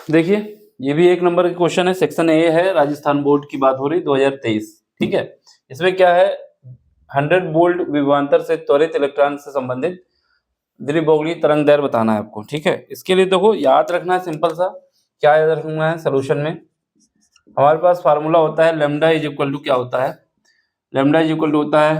देखिए ये भी 1 नंबर का क्वेश्चन है, सेक्शन ए है, राजस्थान बोर्ड की बात हो रही 2023, ठीक है। इसमें क्या है, 100 वोल्ट विभवांतर से त्वरित इलेक्ट्रॉन से संबंधित द्विबोगली तरंग दैर्ध्य बताना है आपको, ठीक है। इसके लिए देखो याद रखना है सिंपल सा, क्या याद रखना है सोल्यूशन में, हमारे पास फार्मूला होता है लैम्डा इज इक्वल टू, क्या होता है, लैम्डा इज इक्वल टू होता है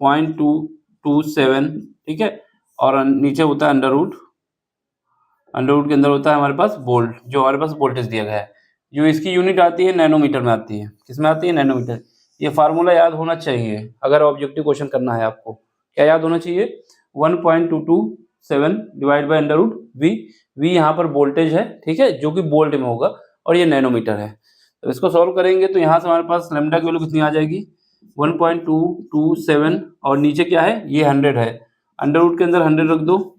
0.227, ठीक है, और नीचे होता है अंडर रूट के अंदर होता है हमारे पास वोल्ट, जो हमारे पास वोल्टेज दिया गया है, जो इसकी यूनिट आती है नैनोमीटर में आती है, किसमें आती है, नैनोमीटर। ये फार्मूला याद होना चाहिए अगर ऑब्जेक्टिव क्वेश्चन करना है आपको, क्या याद होना चाहिए, 1.227 divide by under root V यहाँ पर वोल्टेज है, ठीक है, जो कि वोल्ट में होगा और ये नैनोमीटर है। तो इसको सॉल्व करेंगे तो यहाँ से हमारे पास लैम्डा की वैल्यू कितनी आ जाएगी, 1.227 और नीचे क्या है, ये 100 है, अंडर रूट के अंदर 100 रख दो,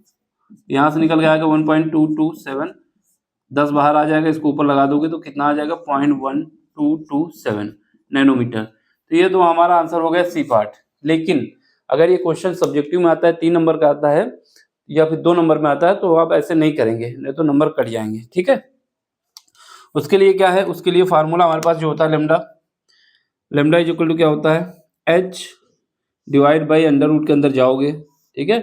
यहाँ से निकल के आएगा 1.227, 10 बाहर आ जाएगा, इसको ऊपर लगा दोगे तो कितना आ जाएगा 0.1227 नैनोमीटर। तो ये तो हमारा आंसर हो गया सी पार्ट। लेकिन अगर ये क्वेश्चन सब्जेक्टिव में आता है, 3 नंबर का आता है या फिर 2 नंबर में आता है, तो आप ऐसे नहीं करेंगे, नहीं तो नंबर कट जाएंगे, ठीक है। उसके लिए क्या है, उसके लिए फार्मूला हमारे पास जो होता है लेमडा इज इक्वल टू क्या होता है, H divide by under root के अंदर जाओगे, ठीक है,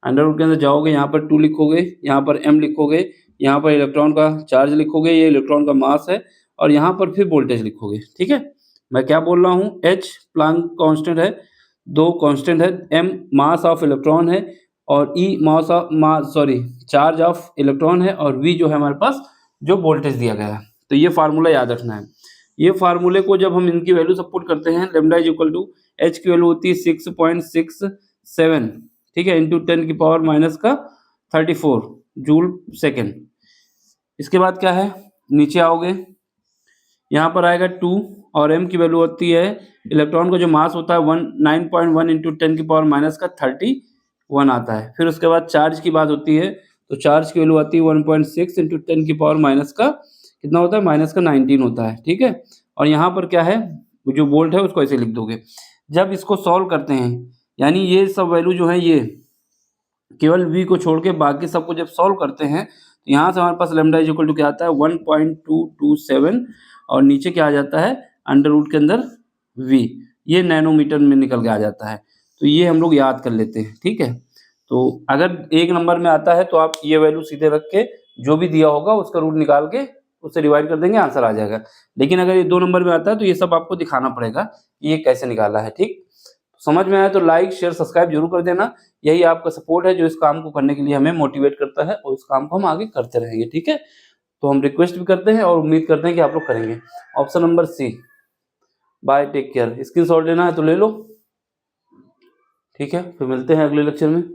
अंडर रूट के अंदर जाओगे, यहाँ पर 2 लिखोगे, यहाँ पर m लिखोगे, यहाँ पर इलेक्ट्रॉन का चार्ज लिखोगे, ये इलेक्ट्रॉन का मास है, और यहाँ पर फिर वोल्टेज लिखोगे, ठीक है। मैं क्या बोल रहा हूँ, h प्लैंक कांस्टेंट है, 2 कांस्टेंट है, m मास ऑफ इलेक्ट्रॉन है, और e चार्ज ऑफ इलेक्ट्रॉन है, और v जो है हमारे पास जो वोल्टेज दिया गया है। तो ये फार्मूला याद रखना है। ये फार्मूले को जब हम इनकी वैल्यू सपोर्ट करते हैं, lambda is equal to H की वैल्यू होती है 6.67, ठीक है, इंटू 10 की पावर माइनस का 34 जूल सेकेंड। इसके बाद क्या है, नीचे आओगे, यहाँ पर आएगा 2 और m की वैल्यू होती है, इलेक्ट्रॉन का जो मास होता है 9.1 इंटू 10 की पावर माइनस का 31 आता है। फिर उसके बाद चार्ज की बात होती है, तो चार्ज की वैल्यू आती है 1.6 इंटू 10 की पावर माइनस का कितना होता है, माइनस का 19 होता है, ठीक है। और यहाँ पर क्या है, जो वोल्ट है उसको ऐसे लिख दोगे। जब इसको सॉल्व करते हैं, यानी ये सब वैल्यू जो है, ये केवल v को छोड़ के बाकी सबको जब सॉल्व करते हैं, तो यहाँ से हमारे पास लैम्डा इज इक्वल टू क्या आता है, 1.227, और नीचे क्या आ जाता है, अंडर रूट के अंदर v, ये नैनोमीटर में निकल के आ जाता है। तो ये हम लोग याद कर लेते हैं, ठीक है। तो अगर 1 नंबर में आता है तो आप ये वैल्यू सीधे रख के जो भी दिया होगा उसका रूट निकाल के उससे डिवाइड कर देंगे, आंसर आ जाएगा। लेकिन अगर ये 2 नंबर में आता है तो ये सब आपको दिखाना पड़ेगा ये कैसे निकाला है, ठीक। समझ में आया तो लाइक शेयर सब्सक्राइब जरूर कर देना, यही आपका सपोर्ट है जो इस काम को करने के लिए हमें मोटिवेट करता है, और इस काम को हम आगे करते रहेंगे, ठीक है। तो हम रिक्वेस्ट भी करते हैं और उम्मीद करते हैं कि आप लोग करेंगे। Option number C, bye, take care. Screenshot लेना है तो ले लो, ठीक है। फिर मिलते हैं अगले लेक्चर में।